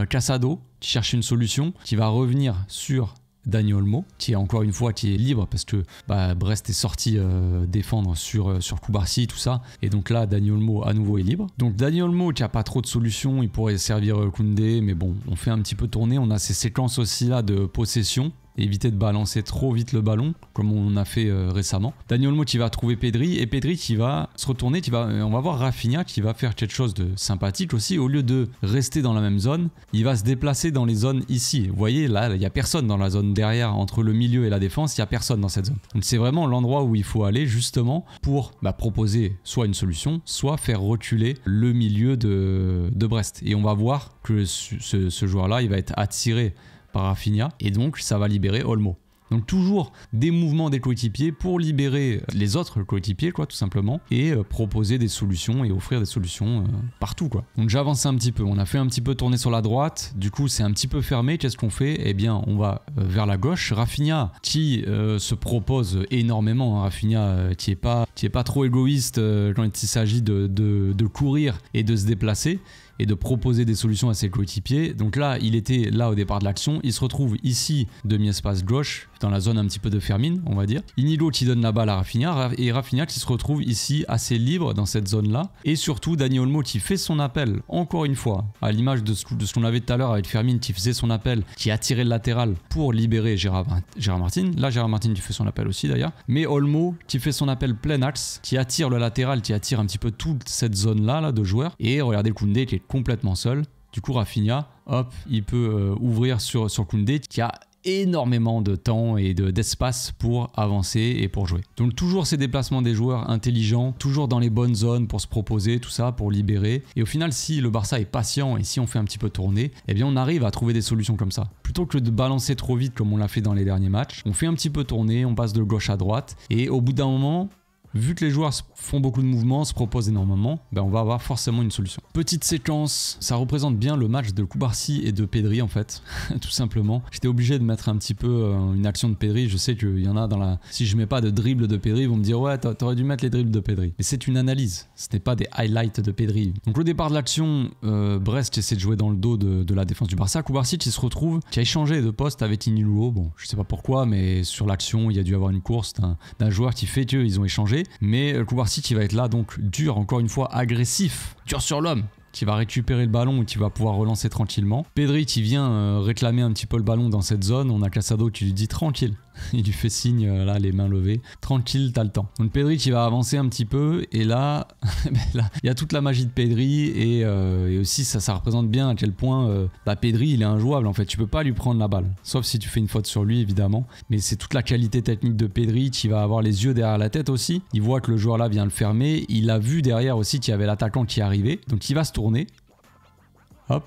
Casado, qui cherche une solution, qui va revenir sur Dani Olmo, qui est encore une fois qui est libre parce que Brest est sorti défendre sur Koubarsi, tout ça. Et donc là, Dani Olmo à nouveau est libre. Donc Dani Olmo qui a pas trop de solutions, il pourrait servir Koundé, mais bon, on fait un petit peu tourner. On a ces séquences aussi là de possession. Éviter de balancer trop vite le ballon comme on a fait récemment. Dani Olmo qui va trouver Pedri et Pedri qui va se retourner, on va voir Rafinha qui va faire quelque chose de sympathique aussi. Au lieu de rester dans la même zone, il va se déplacer dans les zones ici. Vous voyez là, il n'y a personne dans la zone derrière, entre le milieu et la défense, il n'y a personne dans cette zone. Donc c'est vraiment l'endroit où il faut aller justement pour proposer soit une solution, soit faire reculer le milieu de Brest. Et on va voir que ce joueur-là, il va être attiré par Rafinha et donc ça va libérer Olmo. Donc toujours des mouvements des coéquipiers pour libérer les autres coéquipiers quoi, tout simplement, et proposer des solutions et offrir des solutions partout quoi. Donc j'ai avancé un petit peu, on a fait un petit peu tourner sur la droite, du coup c'est un petit peu fermé. Qu'est-ce qu'on fait? Eh bien on va vers la gauche. Rafinha qui se propose énormément, hein. Rafinha qui est pas trop égoïste quand il s'agit de courir et de se déplacer et de proposer des solutions à ses coéquipiers. Donc là, il était là au départ de l'action. Il se retrouve ici, demi-espace gauche, dans la zone un petit peu de Fermin, on va dire. Inigo qui donne la balle à Rafinha, et Rafinha qui se retrouve ici, assez libre dans cette zone-là. Et surtout, Dani Olmo qui fait son appel, encore une fois, à l'image de ce qu'on avait tout à l'heure avec Fermin, qui faisait son appel, qui a tiré le latéral pour libérer Gérard Martin. Là, Gérard Martin qui fait son appel aussi d'ailleurs. Mais Olmo qui fait son appel plein axe, qui attire le latéral, qui attire un petit peu toute cette zone-là là, de joueurs. Et regardez Koundé qui est complètement seul. Du coup Rafinha, hop, il peut ouvrir sur Koundé qui a énormément de temps et d'espace pour avancer et pour jouer. Donc toujours ces déplacements des joueurs intelligents, toujours dans les bonnes zones pour se proposer, tout ça, pour libérer. Et au final, si le Barça est patient et si on fait un petit peu tourner, eh bien on arrive à trouver des solutions comme ça. Plutôt que de balancer trop vite comme on l'a fait dans les derniers matchs, on fait un petit peu tourner, on passe de gauche à droite et au bout d'un moment, vu que les joueurs font beaucoup de mouvements, se proposent énormément, on va avoir forcément une solution. Petite séquence, ça représente bien le match de Koubarsi et de Pedri en fait, tout simplement. J'étais obligé de mettre un petit peu une action de Pedri. Je sais qu'il y en a dans la... Si je mets pas de dribble de Pedri, ils vont me dire ouais, t'aurais dû mettre les dribbles de Pedri. Mais c'est une analyse, ce n'est pas des highlights de Pedri. Donc au départ de l'action, Brest essaie de jouer dans le dos de la défense du Barça. Koubarsi qui se retrouve, qui a échangé de poste avec Inigo. Bon, je sais pas pourquoi, mais sur l'action, il y a dû avoir une course d'un joueur qui fait qu'ils ont échangé. Mais Koubarsi qui va être là, donc dur, encore une fois, agressif, dur sur l'homme, qui va récupérer le ballon et qui va pouvoir relancer tranquillement. Pedri qui vient réclamer un petit peu le ballon dans cette zone. On a Casado qui lui dit tranquille. Il lui fait signe, là, les mains levées. Tranquille, t'as le temps. Donc Pedri qui va avancer un petit peu. Et là, il y a toute la magie de Pedri. Et aussi, ça représente bien à quel point Pedri, il est injouable. En fait, tu peux pas lui prendre la balle. Sauf si tu fais une faute sur lui, évidemment. Mais c'est toute la qualité technique de Pedri qui va avoir les yeux derrière la tête aussi. Il voit que le joueur là vient le fermer. Il a vu derrière aussi qu'il y avait l'attaquant qui arrivait. Donc il va se tourner. Hop.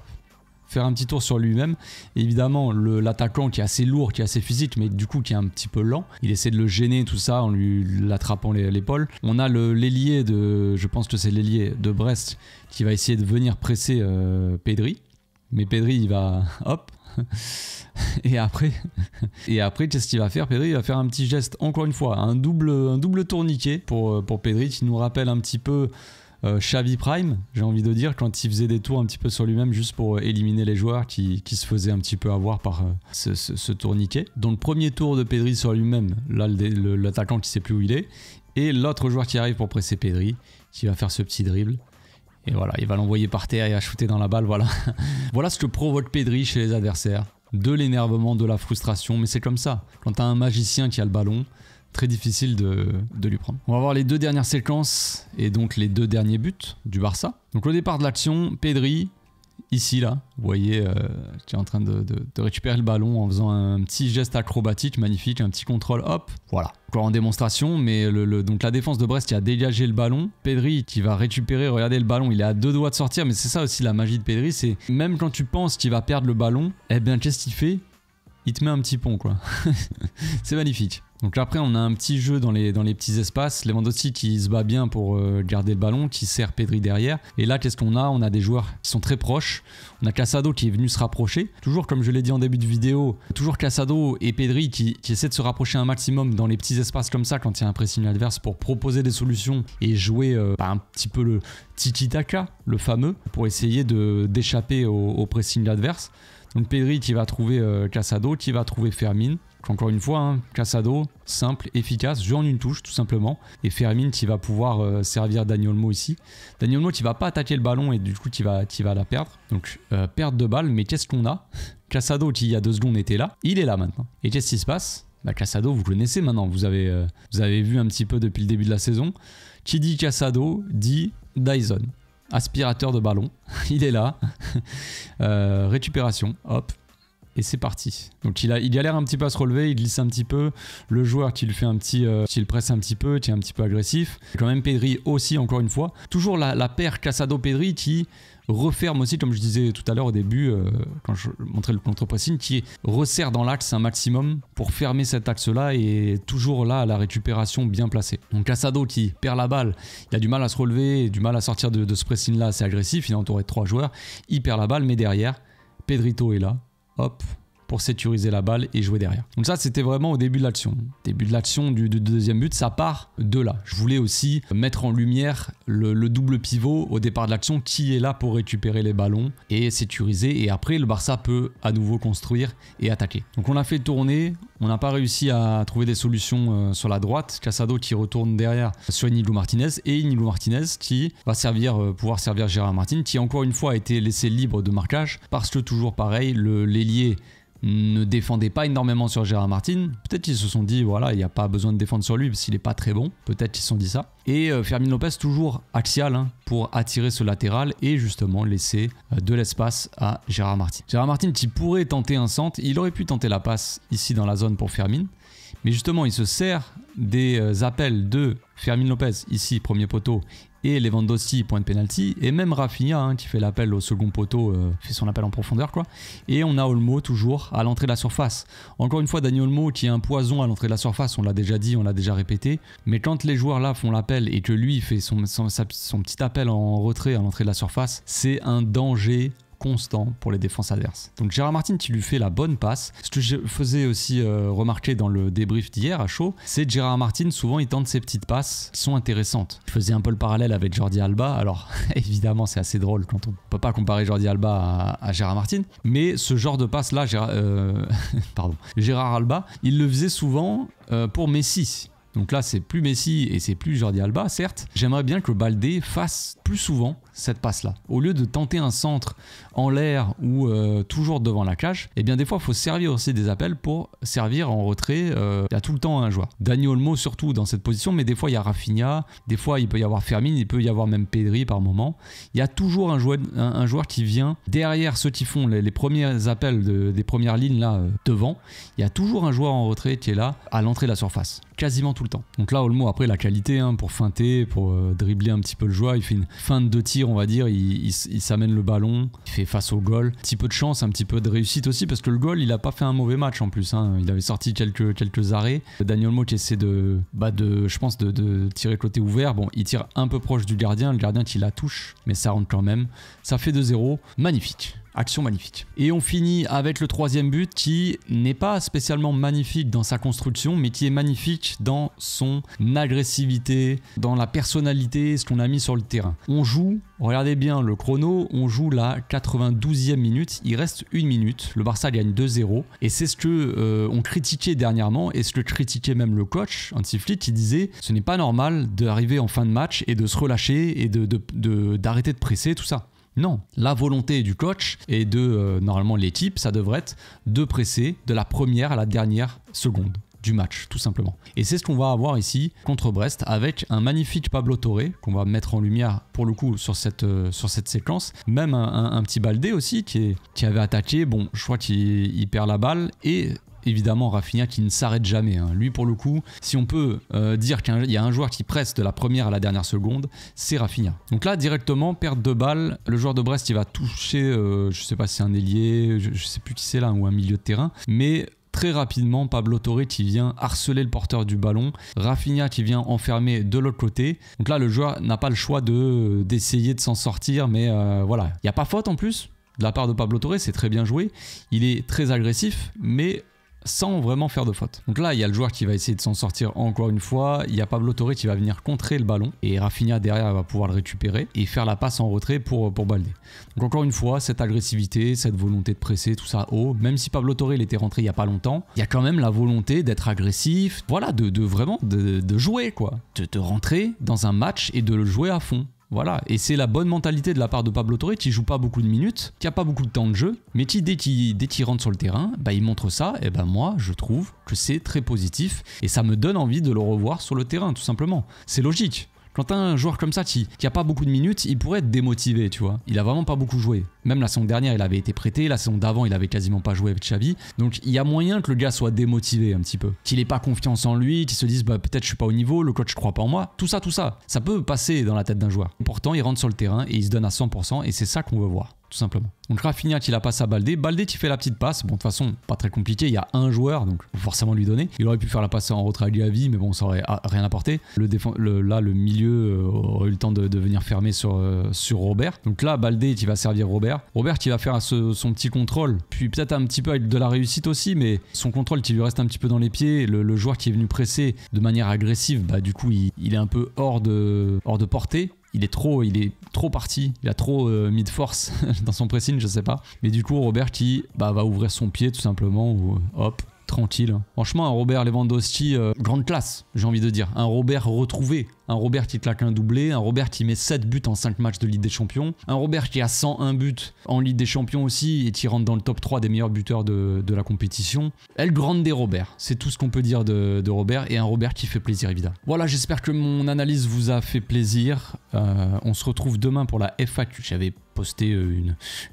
faire un petit tour sur lui-même. Évidemment, l'attaquant qui est assez lourd, qui est assez physique, mais du coup qui est un petit peu lent, il essaie de le gêner, tout ça, en lui l'attrapant l'épaule. On a l'ailier je pense que c'est l'ailier de Brest, qui va essayer de venir presser Pedri. Mais Pedri, il va... hop. Et après, qu'est-ce qu'il va faire? Pedri, il va faire un petit geste, encore une fois, un double tourniquet pour Pedri, qui nous rappelle un petit peu Xavi Prime, j'ai envie de dire, quand il faisait des tours un petit peu sur lui-même juste pour éliminer les joueurs qui se faisaient un petit peu avoir par ce tourniquet. Donc le premier tour de Pedri sur lui-même, là l'attaquant qui sait plus où il est, et l'autre joueur qui arrive pour presser Pedri, qui va faire ce petit dribble. Et voilà, il va l'envoyer par terre et à shooter dans la balle, voilà. Voilà ce que provoque Pedri chez les adversaires. De l'énervement, de la frustration, mais c'est comme ça. Quand t'as un magicien qui a le ballon, très difficile de lui prendre. On va voir les deux dernières séquences et donc les deux derniers buts du Barça. Donc au départ de l'action, Pedri, ici là, vous voyez, qui est en train de récupérer le ballon en faisant un petit geste acrobatique magnifique, un petit contrôle, hop, voilà. Encore en démonstration, mais donc la défense de Brest qui a dégagé le ballon. Pedri qui va récupérer, regardez le ballon, il est à 2 doigts de sortir, mais c'est ça aussi la magie de Pedri, c'est même quand tu penses qu'il va perdre le ballon, eh bien qu'est-ce qu'il fait? Il te met un petit pont quoi. C'est magnifique. Donc après on a un petit jeu dans les petits espaces. Lewandowski qui se bat bien pour garder le ballon, qui sert Pedri derrière. Et là qu'est-ce qu'on a? On a des joueurs qui sont très proches. On a Casado qui est venu se rapprocher. Toujours comme je l'ai dit en début de vidéo, toujours Casado et Pedri qui essaient de se rapprocher un maximum dans les petits espaces comme ça quand il y a un pressing adverse pour proposer des solutions et jouer un petit peu le tiki-taka, le fameux, pour essayer d'échapper au pressing adverse. Donc Pedri qui va trouver Casado, qui va trouver Fermin. Encore une fois, hein, Casado, simple, efficace, jeu en une touche tout simplement. Et Fermin qui va pouvoir servir Dani Olmo ici. Dani Olmo qui va pas attaquer le ballon et du coup qui va la perdre. Donc perte de balle, mais qu'est-ce qu'on a? Casado qui il y a 2 secondes était là, il est là maintenant. Et qu'est-ce qui se passe? Bah, Casado vous connaissez maintenant, vous avez vu un petit peu depuis le début de la saison. Qui dit Casado dit Dyson. Aspirateur de ballon, il est là, récupération, hop, et c'est parti. Donc il galère un petit peu à se relever, il glisse un petit peu, le joueur qui le fait qui le presse un petit peu, qui est un petit peu agressif. Quand même Pedri aussi, encore une fois, toujours la paire Casado-Pedri qui referme aussi, comme je disais tout à l'heure au début, quand je montrais le contre-pressing, qui resserre dans l'axe un maximum pour fermer cet axe-là et toujours là à la récupération bien placée. Donc Casado qui perd la balle, il a du mal à se relever, du mal à sortir de ce pressing-là, c'est agressif, il est entouré de 3 joueurs, il perd la balle, mais derrière, Pedrito est là, hop, pour sécuriser la balle et jouer derrière. Donc ça c'était vraiment au début de l'action. Début de l'action du deuxième but, ça part de là. Je voulais aussi mettre en lumière le double pivot au départ de l'action qui est là pour récupérer les ballons et sécuriser, et après le Barça peut à nouveau construire et attaquer. Donc on a fait tourner, on n'a pas réussi à trouver des solutions sur la droite. Casado qui retourne derrière sur Inigo Martinez, et Inigo Martinez qui va pouvoir servir Gérard Martin, qui encore une fois a été laissé libre de marquage parce que toujours pareil, l'ailier ne défendait pas énormément sur Gérard Martin. Peut-être qu'ils se sont dit voilà, il n'y a pas besoin de défendre sur lui parce qu'il n'est pas très bon. Peut-être qu'ils se sont dit ça. Et Fermin Lopez toujours axial pour attirer ce latéral et justement laisser de l'espace à Gérard Martin. Gérard Martin qui pourrait tenter un centre, il aurait pu tenter la passe ici dans la zone pour Fermin. Mais justement il se sert des appels de Fermin Lopez, ici premier poteau, et Lewandowski point de penalty, et même Rafinha qui fait l'appel au second poteau, fait son appel en profondeur quoi. Et on a Olmo toujours à l'entrée de la surface. Encore une fois Dani Olmo qui est un poison à l'entrée de la surface, on l'a déjà dit, on l'a déjà répété, mais quand les joueurs là font l'appel et que lui fait son petit appel en retrait à l'entrée de la surface, c'est un danger constant pour les défenses adverses. Donc Gérard Martin qui lui fait la bonne passe. Ce que je faisais aussi remarquer dans le débrief d'hier à chaud, c'est que Gérard Martin souvent il tente ces petites passes qui sont intéressantes. Je faisais un peu le parallèle avec Jordi Alba, alors évidemment c'est assez drôle quand on peut pas comparer Jordi Alba à Gérard Martin, mais ce genre de passe là, Gérard Alba, il le faisait souvent pour Messi. Donc là c'est plus Messi et c'est plus Jordi Alba, certes. J'aimerais bien que Baldé fasse plus souvent cette passe là. Au lieu de tenter un centre en l'air ou toujours devant la cage, et bien des fois il faut servir aussi des appels pour servir en retrait. Il y a tout le temps un joueur. Dani Olmo surtout dans cette position, mais des fois il y a Rafinha, des fois il peut y avoir Fermin, il peut y avoir même Pedri par moment. Il y a toujours un joueur qui vient derrière ceux qui font les premiers appels des premières lignes là devant. Il y a toujours un joueur en retrait qui est là à l'entrée de la surface. quasiment tout le temps. Donc là, Olmo, après, la qualité hein, pour feinter, pour dribbler un petit peu le joueur, il fait une feinte de tir, on va dire, il s'amène le ballon, il fait face au goal. Un petit peu de chance, un petit peu de réussite aussi, parce que le goal, il a pas fait un mauvais match en plus. Hein. Il avait sorti quelques arrêts. Dani Olmo qui essaie je pense, de tirer côté ouvert. Bon, il tire un peu proche du gardien, le gardien qui la touche, mais ça rentre quand même. Ça fait 2-0. Magnifique. Action magnifique. Et on finit avec le troisième but qui n'est pas spécialement magnifique dans sa construction, mais qui est magnifique dans son agressivité, dans la personnalité, ce qu'on a mis sur le terrain. On joue, regardez bien le chrono, on joue la 92e minute, il reste 1 minute, le Barça gagne 2-0, et c'est ce que on critiquait dernièrement, et ce que critiquait même le coach, Hansi Flick, qui disait ce n'est pas normal d'arriver en fin de match et de se relâcher et d'arrêter de presser, tout ça. Non, la volonté du coach et de normalement l'équipe, ça devrait être de presser de la première à la dernière seconde du match, tout simplement. Et c'est ce qu'on va avoir ici contre Brest avec un magnifique Pablo Torre qu'on va mettre en lumière pour le coup sur cette séquence. Même un petit Baldé aussi qui avait attaqué. Bon, je crois qu'il perd la balle et... Évidemment Rafinha qui ne s'arrête jamais. Hein. Lui pour le coup, si on peut dire qu'il y a un joueur qui presse de la première à la dernière seconde, c'est Rafinha. Donc là directement, perte de balle, le joueur de Brest il va toucher, je sais pas si c'est un ailier, je sais plus qui c'est là, ou un milieu de terrain, mais... Très rapidement, Pablo Torre qui vient harceler le porteur du ballon, Rafinha qui vient enfermer de l'autre côté. Donc là, le joueur n'a pas le choix d'essayer de s'en sortir, mais voilà. Il n'y a pas faute en plus de la part de Pablo Torre, c'est très bien joué. Il est très agressif, mais... sans vraiment faire de faute. Donc là, il y a le joueur qui va essayer de s'en sortir encore une fois. Il y a Pablo Torre qui va venir contrer le ballon. Et Rafinha derrière va pouvoir le récupérer et faire la passe en retrait pour Baldé. Donc encore une fois, cette agressivité, cette volonté de presser, tout ça haut. Même si Pablo Torre il était rentré il n'y a pas longtemps, il y a quand même la volonté d'être agressif. Voilà, vraiment de jouer quoi. De rentrer dans un match et de le jouer à fond. Voilà, et c'est la bonne mentalité de la part de Pablo Torre qui joue pas beaucoup de minutes, qui a pas beaucoup de temps de jeu, mais qui dès qu'il rentre sur le terrain, bah, il montre ça, et ben moi je trouve que c'est très positif et ça me donne envie de le revoir sur le terrain tout simplement. C'est logique. Quand t'as un joueur comme ça qui a pas beaucoup de minutes, il pourrait être démotivé, tu vois. Il a vraiment pas beaucoup joué. Même la saison dernière, il avait été prêté. La saison d'avant, il avait quasiment pas joué avec Xavi. Donc il y a moyen que le gars soit démotivé un petit peu. Qu'il ait pas confiance en lui, qu'il se dise bah peut-être je suis pas au niveau, le coach croit pas en moi. Tout ça, ça peut passer dans la tête d'un joueur. Pourtant, il rentre sur le terrain et il se donne à 100% et c'est ça qu'on veut voir. Tout simplement. Donc Rafinha qui la passe à Baldé. Baldé qui fait la petite passe. Bon, de toute façon, pas très compliqué. Il y a un joueur, donc faut forcément lui donner. Il aurait pu faire la passe en retrait à Gavi, mais bon, ça aurait rien apporté. Là, le milieu aurait eu le temps de venir fermer sur Robert. Donc là, Baldé qui va servir Robert. Robert qui va faire son petit contrôle. Puis peut-être un petit peu avec de la réussite aussi, mais son contrôle qui lui reste un petit peu dans les pieds. Le joueur qui est venu presser de manière agressive, bah du coup, il est un peu hors de portée. Il est trop parti, il a trop mis de force dans son pressing, je sais pas. Mais du coup, Robert qui va ouvrir son pied tout simplement, ou hop, tranquille. Franchement, un Robert Lewandowski, grande classe, j'ai envie de dire. Un Robert retrouvé, un Robert qui claque un doublé, un Robert qui met 7 buts en 5 matchs de Ligue des Champions, un Robert qui a 101 buts en Ligue des Champions aussi et qui rentre dans le top 3 des meilleurs buteurs de la compétition. El Grande des Robert, c'est tout ce qu'on peut dire de Robert, et un Robert qui fait plaisir évidemment. Voilà, j'espère que mon analyse vous a fait plaisir. On se retrouve demain pour la FAQ. J'avais posté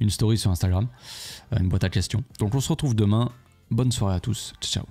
une story sur Instagram, une boîte à questions. Donc on se retrouve demain. Bonne soirée à tous. Ciao.